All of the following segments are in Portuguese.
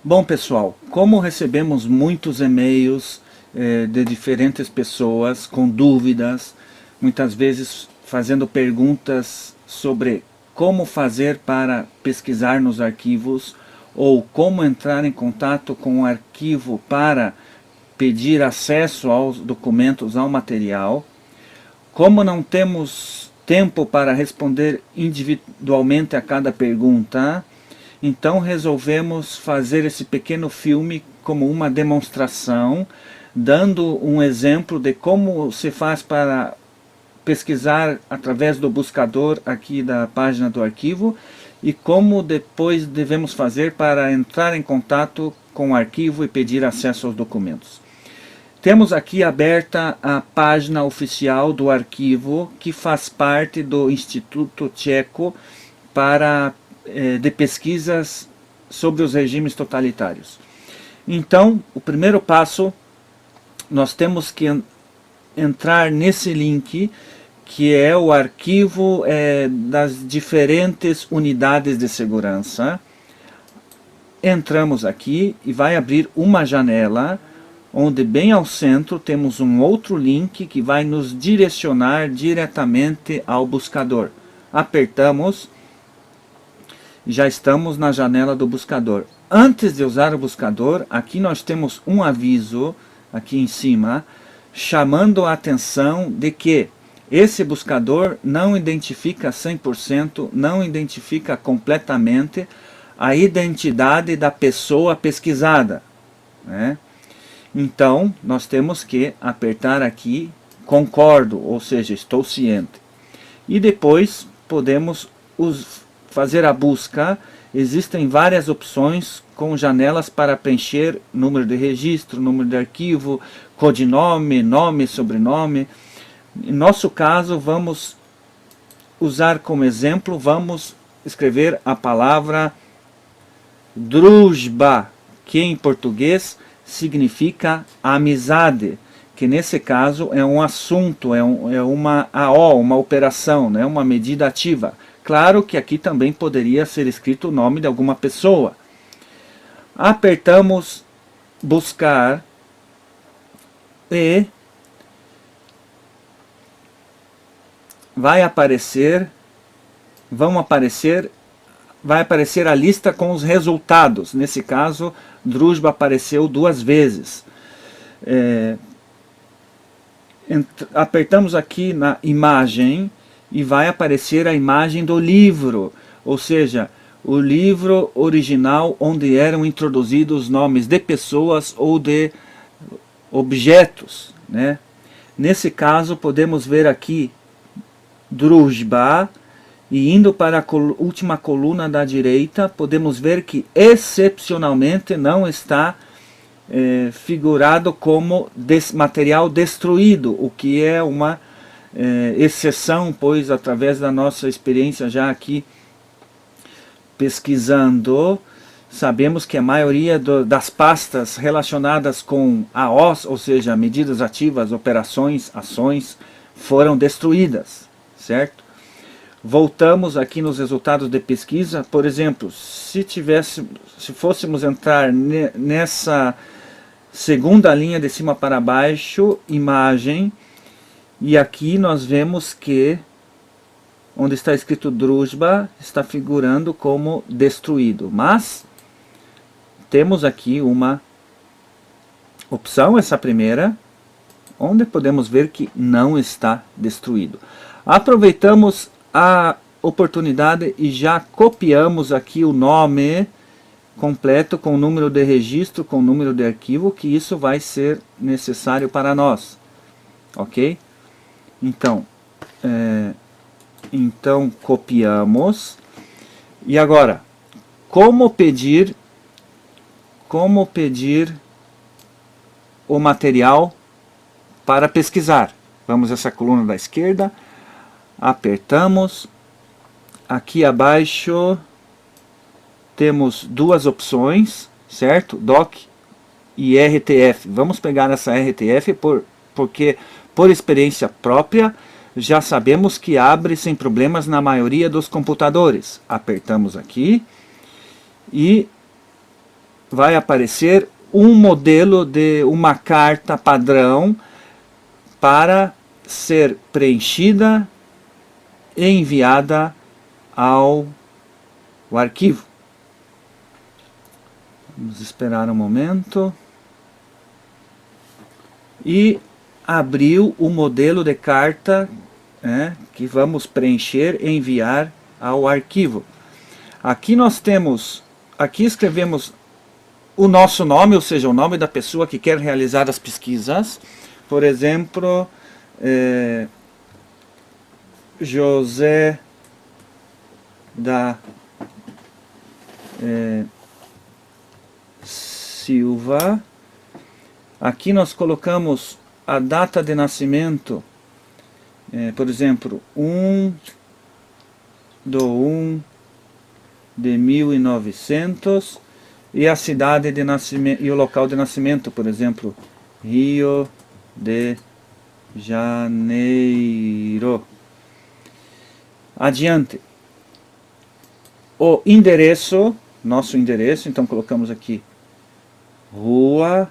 Bom pessoal, como recebemos muitos e-mails de diferentes pessoas com dúvidas, muitas vezes fazendo perguntas sobre como fazer para pesquisar nos arquivos ou como entrar em contato com o arquivo para pedir acesso aos documentos, ao material, como não temos tempo para responder individualmente a cada pergunta, então resolvemos fazer esse pequeno filme como uma demonstração, dando um exemplo de como se faz para pesquisar através do buscador aqui da página do arquivo e como depois devemos fazer para entrar em contato com o arquivo e pedir acesso aos documentos. Temos aqui aberta a página oficial do arquivo, que faz parte do Instituto Tcheco de pesquisas sobre os regimes totalitários. Então, o primeiro passo, nós temos que entrar nesse link, que é o arquivo das diferentes unidades de segurança. Entramos aqui e vai abrir uma janela, onde bem ao centro temos um outro link que vai nos direcionar diretamente ao buscador. Apertamos. Já estamos na janela do buscador. Antes de usar o buscador, aqui nós temos um aviso, aqui em cima, chamando a atenção de que esse buscador não identifica 100%, não identifica completamente a identidade da pessoa pesquisada, né? Então, nós temos que apertar aqui, concordo, ou seja, estou ciente. E depois podemos fazer a busca. Existem várias opções com janelas para preencher número de registro, número de arquivo, codinome, nome, sobrenome. Em nosso caso, vamos usar como exemplo, vamos escrever a palavra Druzhba, que em português significa amizade, que nesse caso é um assunto, é uma AO, uma operação, né, uma medida ativa. Claro que aqui também poderia ser escrito o nome de alguma pessoa. Apertamos buscar e vai aparecer a lista com os resultados. Nesse caso, Druzhba apareceu 2 vezes. Apertamos aqui na imagem e vai aparecer a imagem do livro, ou seja, o livro original onde eram introduzidos nomes de pessoas ou de objetos, né? Nesse caso, podemos ver aqui Druzhba, e indo para a última coluna da direita, podemos ver que excepcionalmente não está figurado como material destruído, o que é uma exceção, pois através da nossa experiência já aqui pesquisando, sabemos que a maioria das pastas relacionadas com AOs, ou seja, medidas ativas, operações, ações, foram destruídas, certo? Voltamos aqui nos resultados de pesquisa. Por exemplo, se fôssemos entrar nessa segunda linha de cima para baixo, imagem, e aqui nós vemos que onde está escrito Druzhba está figurando como destruído, mas temos aqui uma opção, essa primeira, onde podemos ver que não está destruído. Aproveitamos a oportunidade e já copiamos aqui o nome completo com o número de registro, com o número de arquivo, que isso vai ser necessário para nós, ok? Então, copiamos. E agora, como pedir o material para pesquisar? Vamos a essa coluna da esquerda, apertamos. Aqui abaixo temos 2 opções, certo? DOC e RTF. Vamos pegar essa RTF porque por experiência própria já sabemos que abre sem problemas na maioria dos computadores. Apertamos aqui e vai aparecer um modelo de uma carta padrão para ser preenchida e enviada ao arquivo. Vamos esperar um momento. E abriu o modelo de carta que vamos preencher e enviar ao arquivo. Aqui nós temos, aqui escrevemos o nosso nome, ou seja, o nome da pessoa que quer realizar as pesquisas. Por exemplo, José da Silva. Aqui nós colocamos a data de nascimento, por exemplo, 1/1/1900, e a cidade de nascimento e o local de nascimento, por exemplo, Rio de Janeiro. Adiante. O endereço, nosso endereço, então colocamos aqui rua,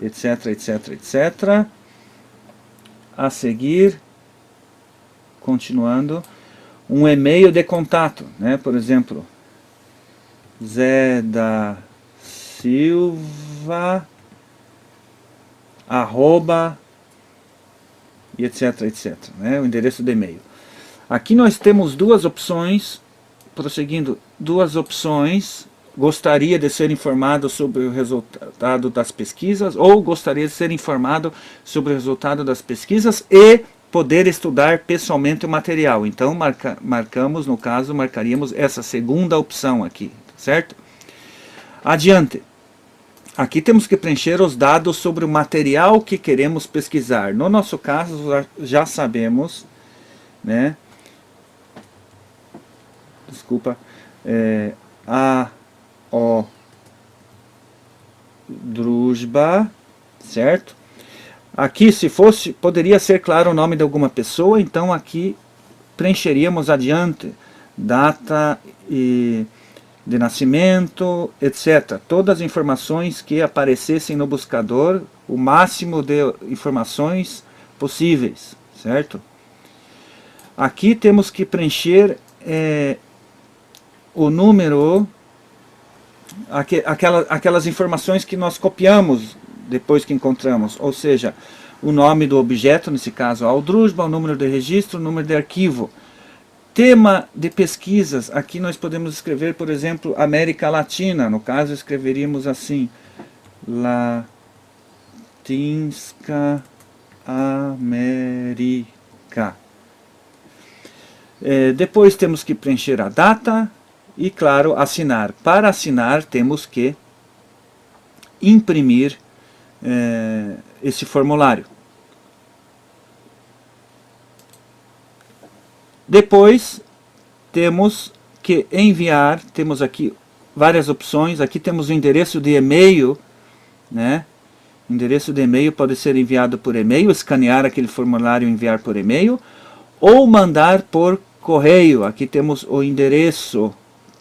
etc, etc, etc. A seguir, continuando, um e-mail de contato, por exemplo, Zé da Silva, @ e etc, etc, o endereço de e-mail. Aqui nós temos duas opções, prosseguindo, duas opções. Gostaria de ser informado sobre o resultado das pesquisas, ou gostaria de ser informado sobre o resultado das pesquisas e poder estudar pessoalmente o material. Então marcamos, no caso, marcaríamos essa segunda opção aqui, certo? Adiante. Aqui temos que preencher os dados sobre o material que queremos pesquisar. No nosso caso, já sabemos, desculpa, o Drujba, certo? Aqui, se fosse, poderia ser claro o nome de alguma pessoa, então aqui preencheríamos adiante, data de nascimento, etc. Todas as informações que aparecessem no buscador, o máximo de informações possíveis, certo? Aqui temos que preencher o número, aquelas informações que nós copiamos depois que encontramos, ou seja, o nome do objeto, nesse caso a Drujba, o número de registro, o número de arquivo. Tema de pesquisas, aqui nós podemos escrever, por exemplo, América Latina, no caso escreveríamos assim, Latinska América. Depois temos que preencher a data e, claro, assinar. Para assinar temos que imprimir esse formulário. Depois temos que enviar, temos aqui várias opções, aqui temos o endereço de e-mail, endereço de e-mail pode ser enviado por e-mail, escanear aquele formulário e enviar por e-mail, ou mandar por correio. Aqui temos o endereço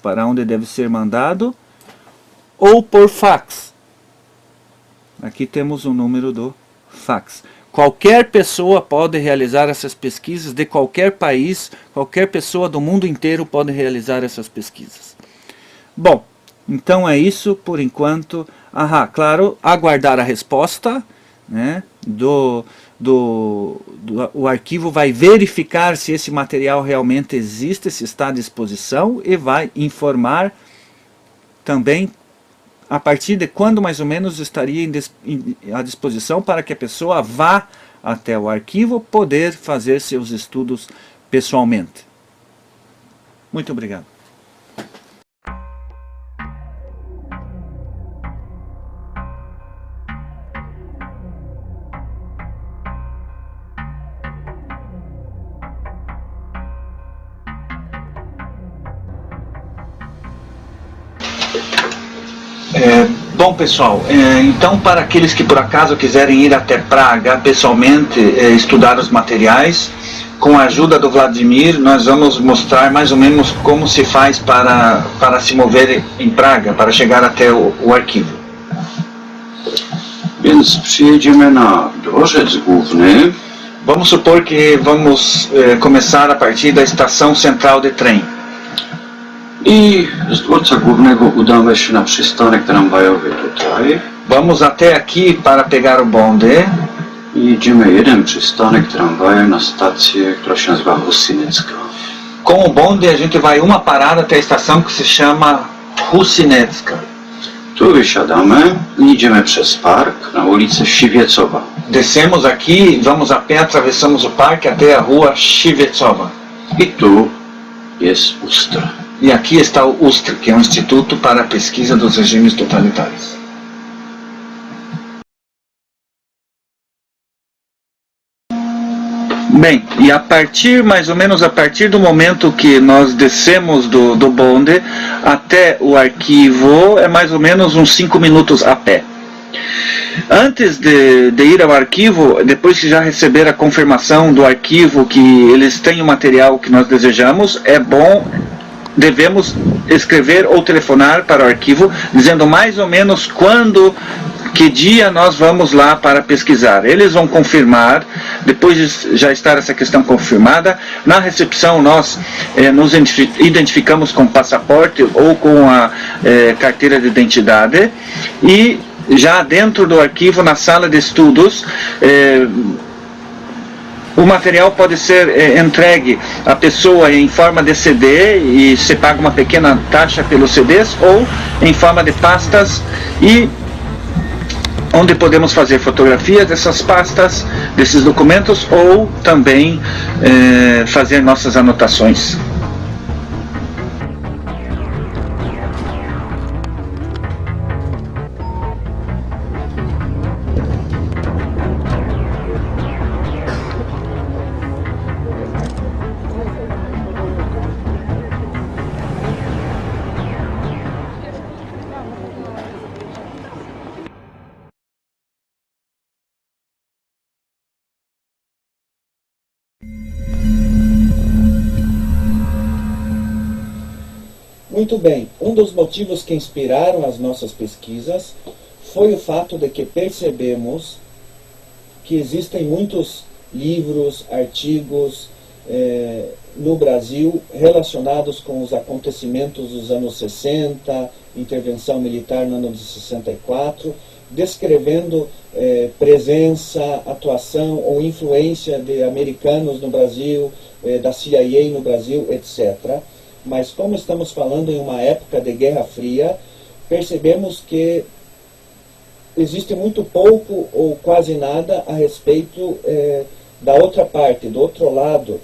para onde deve ser mandado, ou por fax. Aqui temos o número do fax. Qualquer pessoa pode realizar essas pesquisas, de qualquer país, qualquer pessoa do mundo inteiro pode realizar essas pesquisas. Bom, então é isso por enquanto. Claro, aguardar a resposta, o arquivo vai verificar se esse material realmente existe, se está à disposição, e vai informar também a partir de quando mais ou menos estaria à disposição para que a pessoa vá até o arquivo poder fazer seus estudos pessoalmente. Muito obrigado. Bom, pessoal, então para aqueles que por acaso quiserem ir até Praga pessoalmente estudar os materiais, com a ajuda do Vladimir, nós vamos mostrar mais ou menos como se faz para se mover em Praga, para chegar até o arquivo. Więc przyjedziemy na dworzec główny. Vamos supor que vamos começar a partir da estação central de trem. I z dworca głównego udamy się na przystanek tramwajowy tutaj. Vamos até aqui para pegar o bonde. I jedziemy jeden przystanek tramwajem na stację, która się nazywa Husinecka. Com o bonde a gente vai uma parada até a estação que se chama Husinecka. Tu wysiadamy i idziemy przez park na ulicę Siwiecowa. Descemos aqui, vamos a pé, atravessamos o parque até a rua Siwiecowa. I tu jest Ustra. E aqui está o USTR, que é um Instituto para a Pesquisa dos Regimes Totalitários. Bem, e mais ou menos a partir do momento que nós descemos do bonde até o arquivo, é mais ou menos uns 5 minutos a pé. Antes de ir ao arquivo, depois que já receber a confirmação do arquivo que eles têm o material que nós desejamos, devemos escrever ou telefonar para o arquivo, dizendo mais ou menos que dia nós vamos lá para pesquisar. Eles vão confirmar, depois de já estar essa questão confirmada, na recepção nós nos identificamos com passaporte ou com a carteira de identidade, e já dentro do arquivo, na sala de estudos, o material pode ser entregue à pessoa em forma de CD e se paga uma pequena taxa pelos CDs, ou em forma de pastas, e onde podemos fazer fotografias dessas pastas, desses documentos, ou também fazer nossas anotações. Muito bem, um dos motivos que inspiraram as nossas pesquisas foi o fato de que percebemos que existem muitos livros, artigos no Brasil relacionados com os acontecimentos dos anos 60, intervenção militar no ano de 64, descrevendo presença, atuação ou influência de americanos no Brasil, da CIA no Brasil, etc. Mas como estamos falando em uma época de Guerra Fria, percebemos que existe muito pouco ou quase nada a respeito da outra parte, do outro lado,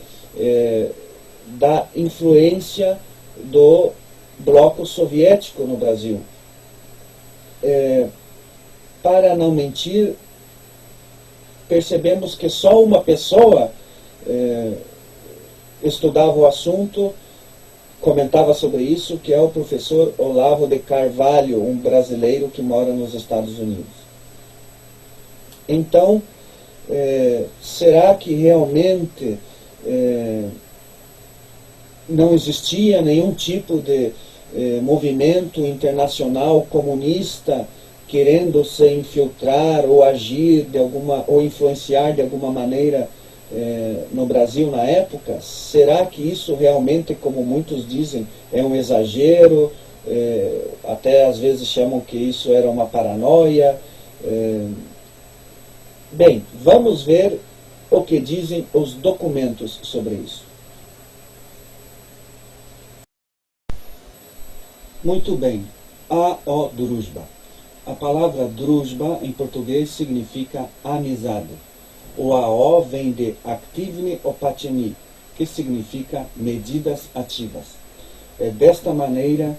da influência do bloco soviético no Brasil. Para não mentir, percebemos que só uma pessoa estudava o assunto, comentava sobre isso, que é o professor Olavo de Carvalho, um brasileiro que mora nos Estados Unidos. Então, será que realmente não existia nenhum tipo de movimento internacional comunista querendo se infiltrar ou agir ou influenciar de alguma maneira no Brasil na época? Será que isso realmente, como muitos dizem, é um exagero? Até às vezes chamam que isso era uma paranoia. Bem, vamos ver o que dizem os documentos sobre isso. Muito bem, A.O. Druzhba. A palavra Druzhba em português significa amizade. O AO vem de Aktivne Opatchenie, que significa medidas ativas. É desta maneira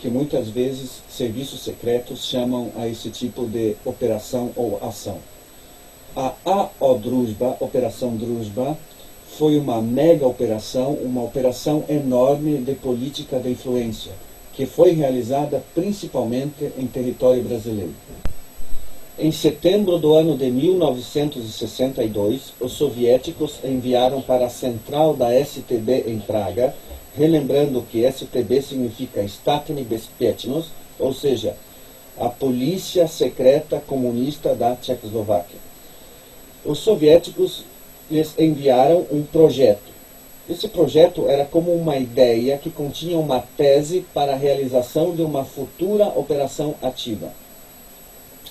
que muitas vezes serviços secretos chamam a esse tipo de operação ou ação. A AO Druzhba, Operação Druzhba, foi uma mega operação, uma operação enorme de política de influência, que foi realizada principalmente em território brasileiro. Em setembro do ano de 1962, os soviéticos enviaram para a central da STB em Praga, relembrando que STB significa Statny Bezpieczność, ou seja, a Polícia Secreta Comunista da Tchecoslováquia. Os soviéticos lhes enviaram um projeto. Esse projeto era como uma ideia que continha uma tese para a realização de uma futura operação ativa.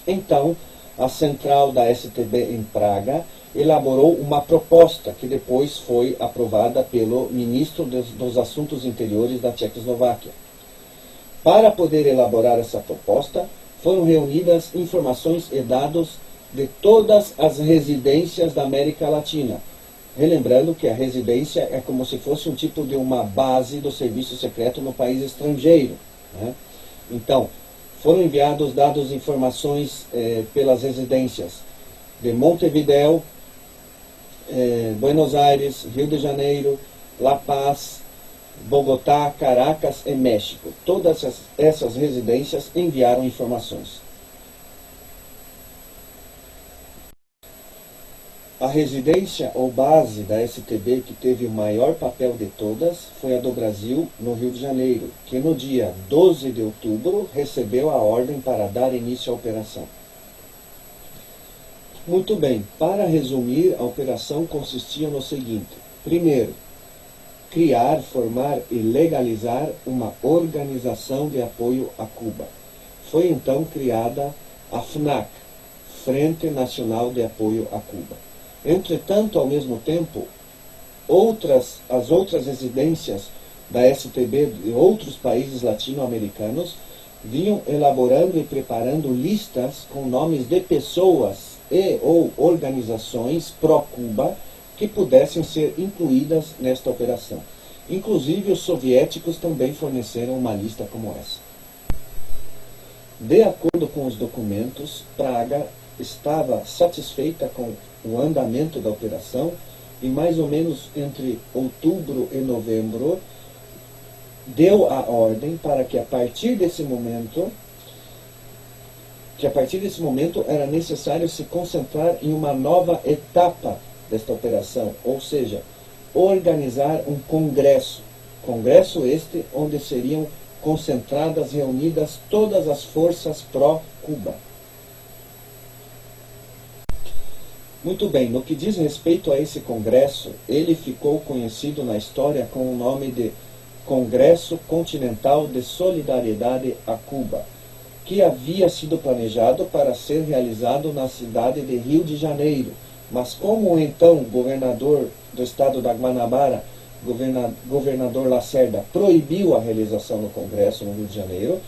Então, a central da STB em Praga elaborou uma proposta que depois foi aprovada pelo ministro dos Assuntos Interiores da Tchecoslováquia. Para poder elaborar essa proposta, foram reunidas informações e dados de todas as residências da América Latina. Relembrando que a residência é como se fosse um tipo de uma base do serviço secreto no país estrangeiro, né? Então, foram enviados dados e informações pelas residências de Montevideo, Buenos Aires, Rio de Janeiro, La Paz, Bogotá, Caracas e México. Todas essas residências enviaram informações. A residência ou base da STB que teve o maior papel de todas foi a do Brasil, no Rio de Janeiro, que no dia 12 de outubro recebeu a ordem para dar início à operação. Muito bem, para resumir, a operação consistia no seguinte: primeiro, criar, formar e legalizar uma organização de apoio a Cuba. Foi então criada a FNAC, Frente Nacional de Apoio a Cuba. Entretanto, ao mesmo tempo, as outras residências da STB de outros países latino-americanos vinham elaborando e preparando listas com nomes de pessoas e ou organizações pró-Cuba que pudessem ser incluídas nesta operação. Inclusive, os soviéticos também forneceram uma lista como essa. De acordo com os documentos, Praga estava satisfeita com o andamento da operação e mais ou menos entre outubro e novembro deu a ordem para que a partir desse momento era necessário se concentrar em uma nova etapa desta operação, ou seja, organizar um congresso este onde seriam concentradas, reunidas todas as forças pró-Cuba. Muito bem, no que diz respeito a esse congresso, ele ficou conhecido na história com o nome de Congresso Continental de Solidariedade a Cuba, que havia sido planejado para ser realizado na cidade de Rio de Janeiro, mas como o então governador do estado da Guanabara, governador Lacerda, proibiu a realização do congresso no Rio de Janeiro,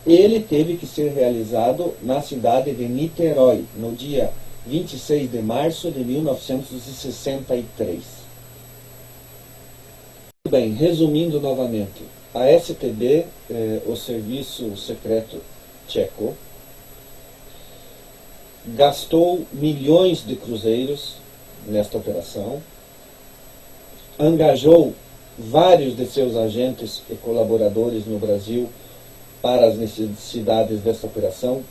ele teve que ser realizado na cidade de Niterói, no dia 26 de março de 1963. Bem, resumindo novamente, a STB, o Serviço Secreto Tcheco, gastou milhões de cruzeiros nesta operação, engajou vários de seus agentes e colaboradores no Brasil para as necessidades desta operação,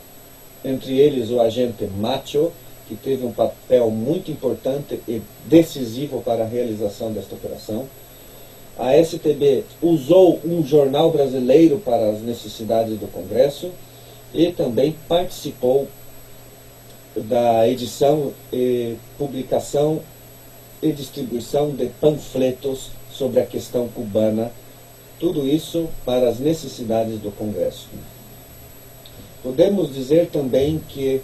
entre eles o agente Macho, que teve um papel muito importante e decisivo para a realização desta operação. A STB usou um jornal brasileiro para as necessidades do Congresso e também participou da edição e publicação e distribuição de panfletos sobre a questão cubana, tudo isso para as necessidades do Congresso. Podemos dizer também que,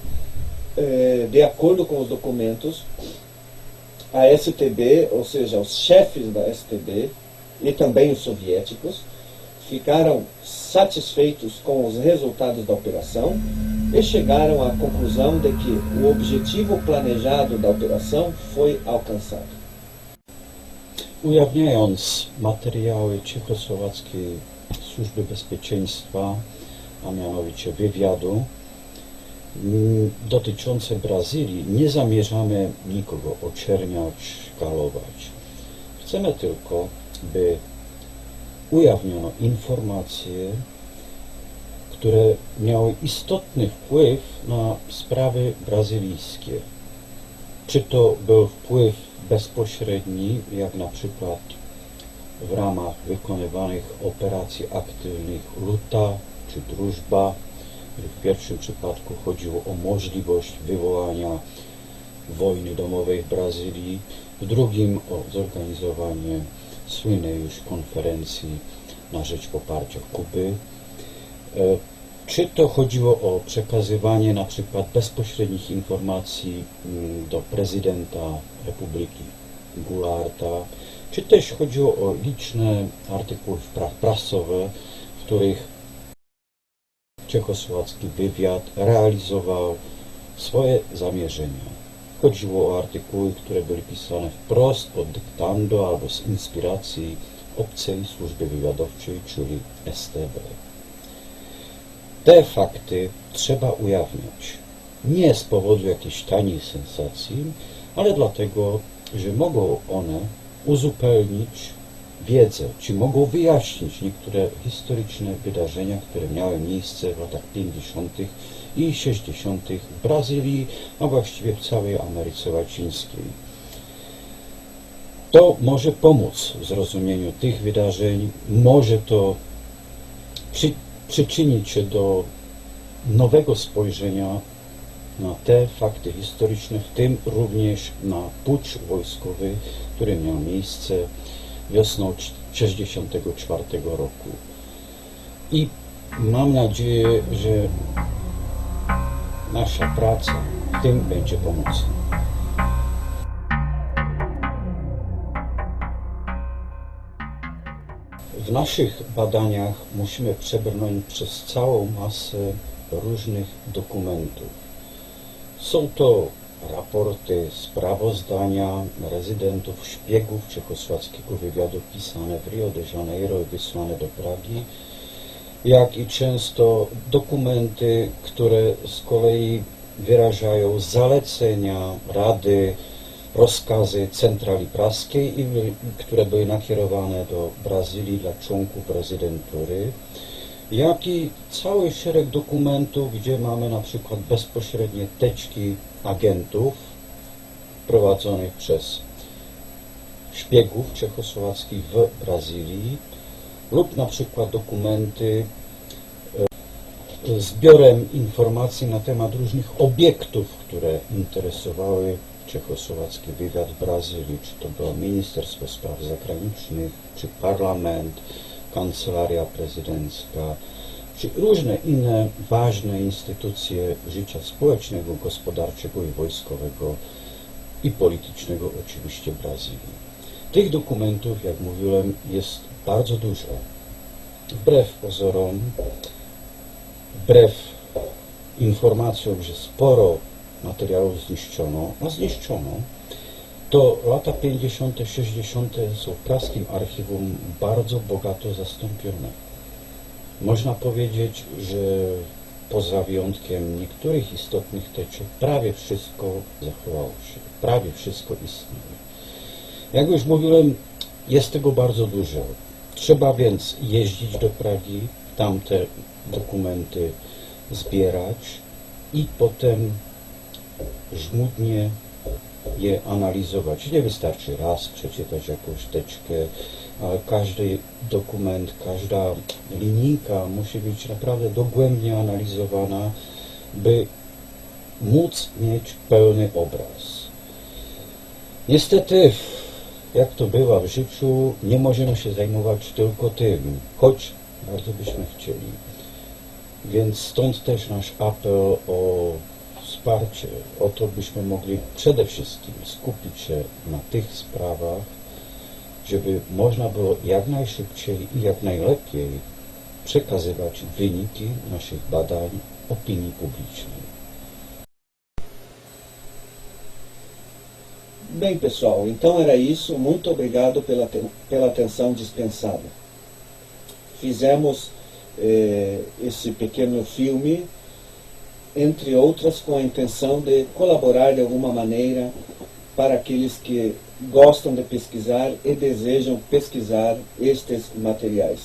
de acordo com os documentos, a STB, ou seja, os chefes da STB e também os soviéticos, ficaram satisfeitos com os resultados da operação e chegaram à conclusão de que o objetivo planejado da operação foi alcançado. Ujawniając materiały czechosłowackiej służby bezpieczeństwa, a mianowicie wywiadu, dotyczące Brazylii, nie zamierzamy nikogo oczerniać, szkalować. Chcemy tylko, by ujawniono informacje które miały istotny wpływ na sprawy brazylijskie. Czy to był wpływ bezpośredni, jak na przykład w ramach wykonywanych operacji aktywnych Luta czy Drużba. W pierwszym przypadku chodziło o możliwość wywołania wojny domowej w Brazylii, w drugim o zorganizowanie słynnej już konferencji na rzecz poparcia Kuby. Czy to chodziło o przekazywanie na przykład bezpośrednich informacji do prezydenta Republiki Goularta, czy też chodziło o liczne artykuły prasowe, w których czechosłowacki wywiad realizował swoje zamierzenia. Chodziło o artykuły, które były pisane wprost pod dyktando albo z inspiracji obcej służby wywiadowczej, czyli STB. Te fakty trzeba ujawniać. Nie z powodu jakiejś taniej sensacji, ale dlatego, że mogą one uzupełnić wiedzę, czy mogą wyjaśnić niektóre historyczne wydarzenia, które miały miejsce w latach 50. i 60. w Brazylii, a właściwie w całej Ameryce Łacińskiej. To może pomóc w zrozumieniu tych wydarzeń, może to przyczynić się do nowego spojrzenia na te fakty historyczne, w tym również na pucz wojskowy, który miał miejsce wiosną 1964 roku. I mam nadzieję, że nasza praca w tym będzie pomocna. W naszych badaniach musimy przebrnąć przez całą masę różnych dokumentów. Są to raporty, sprawozdania rezydentów, szpiegów czechosłowackiego wywiadu pisane w Rio de Janeiro i wysłane do Pragi, jak i często dokumenty, które z kolei wyrażają zalecenia, rady, rozkazy centrali praskiej, które były nakierowane do Brazylii dla członków prezydentury, jak i cały szereg dokumentów, gdzie mamy na przykład bezpośrednie teczki agentów prowadzonych przez szpiegów czechosłowackich w Brazylii, lub na przykład dokumenty zbiorem informacji na temat różnych obiektów, które interesowały czechosłowacki wywiad w Brazylii, czy to było Ministerstwo Spraw Zagranicznych, czy Parlament, Kancelaria Prezydencka, czy różne inne ważne instytucje życia społecznego, gospodarczego i wojskowego i politycznego oczywiście Brazylii. Tych dokumentów, jak mówiłem, jest bardzo dużo. Wbrew pozorom, wbrew informacjom, że sporo materiałów zniszczono, a zniszczono, to lata 50., 60. są w praskim archiwum bardzo bogato zastąpione. Można powiedzieć, że poza wyjątkiem niektórych istotnych teczek prawie wszystko zachowało się, prawie wszystko istnieje. Jak już mówiłem, jest tego bardzo dużo. Trzeba więc jeździć do Pragi, tam te dokumenty zbierać i potem żmudnie je analizować. Nie wystarczy raz przeczytać jakąś teczkę, ale każdy dokument, każda linijka musi być naprawdę dogłębnie analizowana, by móc mieć pełny obraz. Niestety, jak to bywa w życiu, nie możemy się zajmować tylko tym, choć bardzo byśmy chcieli. Więc stąd też nasz apel o wsparcie, o to, byśmy mogli przede wszystkim skupić się na tych sprawach, żeby można było jak najszybciej i jak najlepiej przekazywać wyniki naszych badań opinii publicznej. Bem, pessoal, então era isso. Muito obrigado pela atenção dispensada. Fizemos esse pequeno filme, entre outras, com a intenção de colaborar de alguma maneira para aqueles que gostam de pesquisar e desejam pesquisar estes materiais.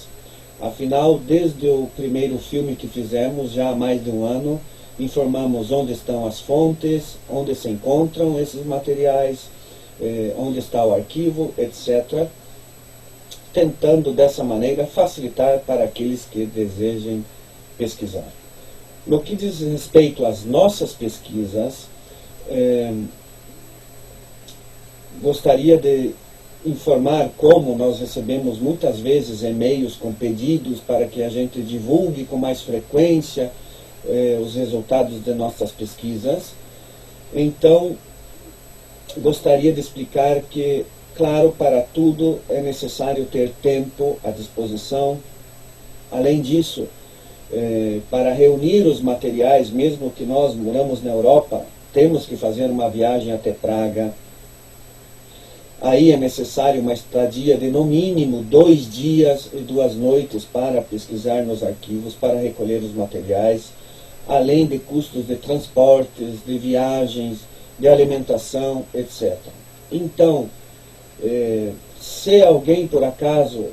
Afinal, desde o primeiro filme que fizemos, já há mais de um ano, informamos onde estão as fontes, onde se encontram esses materiais, onde está o arquivo, etc., tentando dessa maneira facilitar para aqueles que desejem pesquisar. No que diz respeito às nossas pesquisas, gostaria de informar como nós recebemos muitas vezes e-mails com pedidos para que a gente divulgue com mais frequência os resultados de nossas pesquisas. Então, gostaria de explicar que, claro, para tudo é necessário ter tempo à disposição. Além disso, para reunir os materiais, mesmo que nós moramos na Europa, temos que fazer uma viagem até Praga. Aí é necessário uma estadia de no mínimo 2 dias e 2 noites para pesquisar nos arquivos, para recolher os materiais, além de custos de transportes, de viagens, de alimentação, etc. Então, se alguém por acaso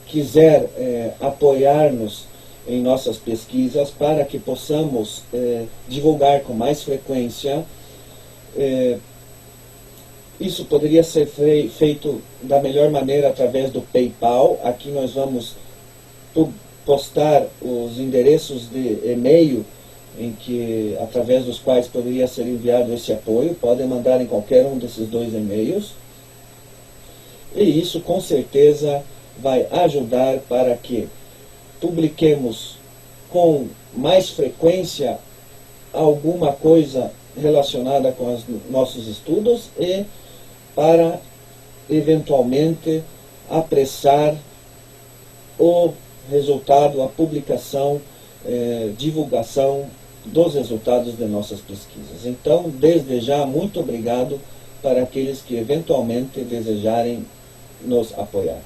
quiser apoiar-nos em nossas pesquisas para que possamos divulgar com mais frequência, isso poderia ser feito da melhor maneira através do PayPal. Aqui nós vamos postar os endereços de e-mail através dos quais poderia ser enviado esse apoio. Podem mandar em qualquer um desses 2 e-mails. E isso com certeza vai ajudar para que publiquemos com mais frequência alguma coisa relacionada com os nossos estudos e para eventualmente apressar o resultado, a publicação, divulgação dos resultados de nossas pesquisas. Então, desde já, muito obrigado para aqueles que eventualmente desejarem nos apoiar.